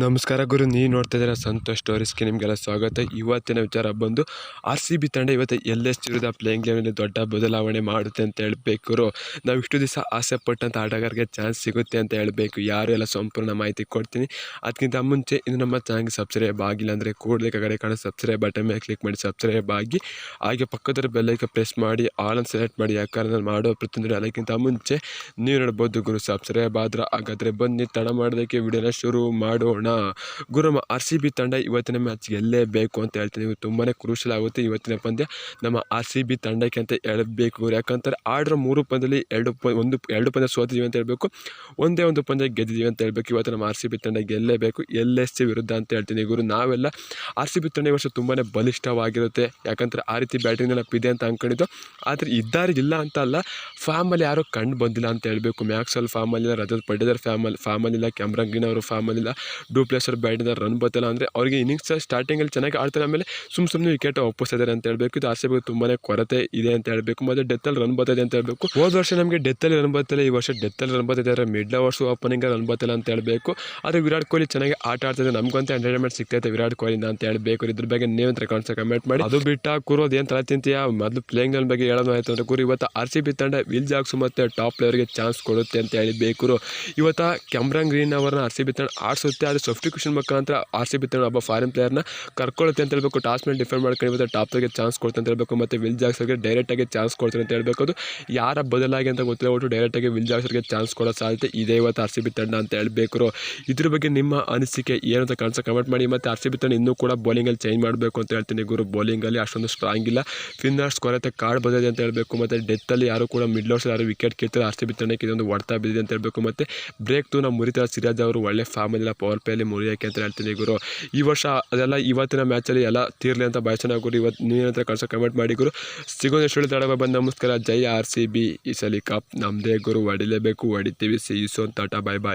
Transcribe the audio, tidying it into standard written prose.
ನಮಸ್ಕಾರ ಗುರು, ನೀವು ನೋಡ್ತಾ ಇದ್ದೀರಾ ಸಂತೋಷ್ ಸ್ಟೋರೀಸ್ಗೆ ನಿಮಗೆಲ್ಲ ಸ್ವಾಗತ. ಇವತ್ತಿನ ವಿಚಾರ ಬಂದು RCB ತಂಡ ಇವತ್ತು LS ವಿರುದ್ಧ ಪ್ಲೇಯಿಂಗ್ ಲೆವೆನಲ್ಲಿ ದೊಡ್ಡ ಬದಲಾವಣೆ ಮಾಡುತ್ತೆ ಅಂತ ಹೇಳಬೇಕು. ನಾವು ಇಷ್ಟು ದಿವಸ ಆಸೆ ಪಟ್ಟಂಥ ಆಟಗಾರರಿಗೆ ಚಾನ್ಸ್ ಸಿಗುತ್ತೆ ಅಂತ ಹೇಳಬೇಕು. ಯಾರು ಎಲ್ಲ ಸಂಪೂರ್ಣ ಮಾಹಿತಿ ಕೊಡ್ತೀನಿ. ಅದಕ್ಕಿಂತ ಮುಂಚೆ ಇನ್ನು ನಮ್ಮ ಚಾನಲ್ಗೆ ಸಬ್ಸ್ಕ್ರೈಬ್ ಆಗಿಲ್ಲ ಅಂದರೆ ಕೂಡಲೇ ಕಡೆ ಕಾಣೋ ಸಬ್ಸ್ಕ್ರೈಬ್ ಬಟನ್ ಮೇಲೆ ಕ್ಲಿಕ್ ಮಾಡಿ ಸಬ್ಸ್ಕ್ರೈಬ್ ಆಗಿ, ಹಾಗೆ ಪಕ್ಕದ ಬೆಲ್ಲೈಕನ್ ಪ್ರೆಸ್ ಮಾಡಿ ಆಲ್ ಅನ್ನು ಸೆಲೆಕ್ಟ್ ಮಾಡಿ. ಯಾಕಂದ್ರೆ ನಾನು ಮಾಡೋ ಪ್ರತಿಯೊಂದು ಅದಕ್ಕಿಂತ ಮುಂಚೆ ನೀವು ನೋಡ್ಬೋದು ಗುರು. ಸಬ್ಸ್ಕ್ರೈಬ್ ಆದ್ರೆ ಹಾಗಾದರೆ ಬನ್ನಿ ತಡ ಮಾಡೋದಕ್ಕೆ ವಿಡಿಯೋನ ಶುರು ಮಾಡೋಣ. ಗುರು, RCB ತಂಡ ಇವತ್ತಿನ ಮ್ಯಾಚ್ ಗೆಲ್ಲೇಬೇಕು ಅಂತ ಹೇಳ್ತೀನಿ. ತುಂಬಾ ಕ್ರೂಷಲ್ ಆಗುತ್ತೆ ಇವತ್ತಿನ ಪಂದ್ಯ ನಮ್ಮ RCB ತಂಡಕ್ಕೆ ಅಂತ ಹೇಳಬೇಕು. ಯಾಕಂತಾರೆ ಆಡಿರೋ 3 ಪಂದ್ಯದಲ್ಲಿ ಎರಡು ಪಂದ್ಯ ಸೋತಿದ್ದೀವಿ ಅಂತ ಹೇಳಬೇಕು, ಒಂದೇ ಒಂದು ಪಂದ್ಯ ಗೆದ್ದಿದ್ದೀವಿ ಅಂತ ಹೇಳಬೇಕು. ಇವತ್ತು ನಮ್ಮ RCB ತಂಡ ಗೆಲ್ಲೇಬೇಕು LSC ವಿರುದ್ಧ ಅಂತ ಹೇಳ್ತೀನಿ ಗುರು. ನಾವೆಲ್ಲ RCB ತಂಡ ಈ ವರ್ಷ ತುಂಬಾ ಬಲಿಷ್ಠವಾಗಿರುತ್ತೆ. ಯಾಕಂದರೆ ಆ ರೀತಿ ಬ್ಯಾಟಿಂಗ್ ಇದೆ ಅಂತ ಅಂದ್ಕೊಂಡಿದ್ದು, ಆದರೆ ಇಲ್ಲ ಅಂತ ಅಲ್ಲ, ಫಾರ್ಮಲ್ಲಿ ಯಾರೋ ಕಂಡು ಬಂದಿಲ್ಲ ಅಂತ ಹೇಳಬೇಕು. ಮ್ಯಾಕ್ಸ್ವೆಲ್ ಫಾರ್ಮಲ್ಲಿಲ್ಲ, ರಜತ್ ಪಡೆದರ್ ಫಾರ್ಮಲ್ಲಿಲ್ಲ, ಕ್ಯಾಮ್ರಾನ್ ಗ್ರೀನ್ ಅವರು ಫಾರ್ಮಲ್ಲಿಲ್ಲ, ಡೂಪ್ಲೆಸರ್ ಬ್ಯಾಟಿಂದ ರನ್ ಬತ್ತಲ್ಲ. ಅಂದರೆ ಅವರಿಗೆ ಇನ್ನಿಂಗ್ಸ್ ಸ್ಟಾರ್ಟಿಂಗಲ್ಲಿ ಚೆನ್ನಾಗಿ ಆಡ್ತಾರೆ, ಆಮೇಲೆ ಸುಮ್ಮನೆ ವಿಕೆಟ್ ಒಪ್ಪಿಸ್ತಿದ್ದಾರೆ ಅಂತ ಹೇಳಬೇಕು. ಇದು RCB ತುಂಬಾ ಕೊರತೆ ಇದೆ ಅಂತ ಹೇಳಬೇಕು. ಮತ್ತು ಡೆತ್ತಲ್ಲಿ ರನ್ ಬರ್ತದೆ ಅಂತ ಹೇಳಬೇಕು. ಹೋದ ವರ್ಷ ನಮಗೆ ಡೆತ್ತಲ್ಲಿ ರನ್ ಬರ್ತಲ್ಲ, ಈ ವರ್ಷ ಡೆತ್ತಲ್ಲಿ ರನ್ ಬರ್ತಿದ್ದಾರೆ. ಮಿಡ್ ಓವರ್ಸ್ ಓಪನಿಂಗ್ ರನ್ ಬರ್ತಲ್ಲ ಅಂತ ಹೇಳಬೇಕು. ಆದರೆ ವಿರಾಟ್ ಕೊಹ್ಲಿ ಚೆನ್ನಾಗಿ ಆಟ ಆಡ್ತಿದೆ, ನಮಗಂತ ಎಂಟರ್ಟೈನ್ಮೆಂಟ್ ಸಿಗ್ತೈತೆ ವಿರಾಟ್ ಕೊಹ್ಲಿಯಿಂದ ಅಂತ ಹೇಳಬೇಕು. ಇದ್ರ ಬಗ್ಗೆ ನೀವಂತ ಕಮೆಂಟ್ ಮಾಡಿ. ಅದು ಬಿಟ್ಟ ಕೂರೋದು ಏನು ತಲೆ ತಿಂತೀಯಾ, ಮೊದಲು ಪ್ಲೇಯಿಂಗ್ ಲೆವೆನ್ ಬಗ್ಗೆ ಹೇಳೋದು ಆಯ್ತು ಅಂದ್ರೆ ಗುರು. ಇವತ್ತು RCB ತಂಡ ವಿಲ್ ಜಾಕ್ಸ್ ಮತ್ತು ಟಾಪ್ ಪ್ಲೇಯರ್ಗೆ ಚಾನ್ಸ್ ಕೊಡುತ್ತೆ ಅಂತ ಹೇಳಬೇಕು. ಇವತ್ತು ಕ್ಯಾಮ್ರಾನ್ ಗ್ರೀನ್ ಅವರನ್ನ RCB ತಂಡ ಆಡಿಸುತ್ತೆ, ಆದರೆ ಸಬ್ಸ್ಟಿಟ್ಯೂಷನ್ ಮುಖಾಂತರ RCB ತಂಡ ಒಬ್ಬ ಫಾರಿನ್ ಪ್ಲೇಯರ್ನ ಕರ್ಕೊಳ್ಳುತ್ತೆ ಅಂತ ಹೇಳಬೇಕು. ಟಾಸ್ ಮೇಲೆ ಡಿಫೆಂಡ್ ಮಾಡ್ಕೊಂಡು ಇವತ್ತು ಟಾಪ್ ಪ್ಲೇಯರ್ಗೆ ಚಾನ್ಸ್ ಕೊಡ್ತಾರೆ ಅಂತ ಹೇಳಬೇಕು. ಮತ್ತು ವಿಲ್ ಜಾಕ್ಸರ್ಗೆ ಡೈರೆಕ್ಟಾಗಿ ಚಾನ್ಸ್ ಕೊಡ್ತಾರೆ ಅಂತ ಹೇಳಬೇಕು. ಅದು ಯಾರ ಬದಲಾಗಿ ಅಂತ ಗೊತ್ತಿಲ್ಲ, ಒಟ್ಟು ಡೈರೆಕ್ಟಾಗಿ ವಿಲ್ ಜಾಕ್ಸರ್ಗೆ ಚಾನ್ಸ್ ಕೊಡೋ ಸಾಧ್ಯತೆ ಇದೆ ಇವತ್ತು RCB ತಂಡ ಅಂತ ಹೇಳಬೇಕು. ಇದ್ರ ಬಗ್ಗೆ ನಿಮ್ಮ ಅನಿಸಿಕೆ ಏನು ಅಂತ ಕಮೆಂಟ್ ಮಾಡಿ. ಮತ್ತು RCB ತಂಡ ಇನ್ನೂ ಕೂಡ ಬೌಲಿಂಗಲ್ಲಿ ಚೇಂಜ್ ಮಾಡಬೇಕು ಅಂತ ಹೇಳ್ತೀನಿ ಗುರು. ಬೌಲಿಂಗಲ್ಲಿ ಅಷ್ಟೊಂದು ಸ್ಟ್ರಾಂಗ್ ಇಲ್ಲ, ಫಿನ್ನರ್ಸ್ ಕೊರತೆ ಕಾರ್ಡ್ ಬಂದಿದೆ ಅಂತ ಹೇಳಬೇಕು. ಮತ್ತು ಡೆತ್ತಲ್ಲಿ ಯಾರು ಕೂಡ ಮಿಡ್ಲ್ ಓವರ್ಸ್ ಯಾರು ವಿಕೆಟ್ ಕೇಳ್ತಾರೆ RCB ತಂಡಕ್ಕೆ ಇದೊಂದು ಹೊಡ್ತಾ ಬಿದ್ದಿದೆ ಅಂತ ಹೇಳಬೇಕು. ಮತ್ತು ಬ್ರೇಕ್ ತೂನ ಮುರಿತಾರೆ ಸಿರಾಜ್ ಅವರು, ಒಳ್ಳೆ ಫಾರ್ಮಲ್ಲಿಲ್ಲ, ಪವರ್ ಪ್ಲೇಯಲ್ಲಿ ಮುರಿಯೋಕೆ ಅಂತ ಹೇಳ್ತೀನಿ ಗುರು. ಈ ವರ್ಷ ಅದೆಲ್ಲ ಇವತ್ತಿನ ಮ್ಯಾಚಲ್ಲಿ ಎಲ್ಲ ತೀರ್ಲಿ ಅಂತ ಬಯಸೋಣ ಗುರು. ಇವತ್ತು ನೀವೇನಂತ ಕಮೆಂಟ್ ಮಾಡಿ ಗುರು. ಸಿಗೋದು ಎಷ್ಟು ತಡ ಬಂದು ನಮಸ್ಕಾರ. ಜೈ RCB. ಈ ಸಲ ಕಪ್ ನಮ್ಮದೇ ಗುರು, ಹೊಡಿಲೇಬೇಕು, ಹೊಡಿತೀವಿ. See you soon, tata, bye bye.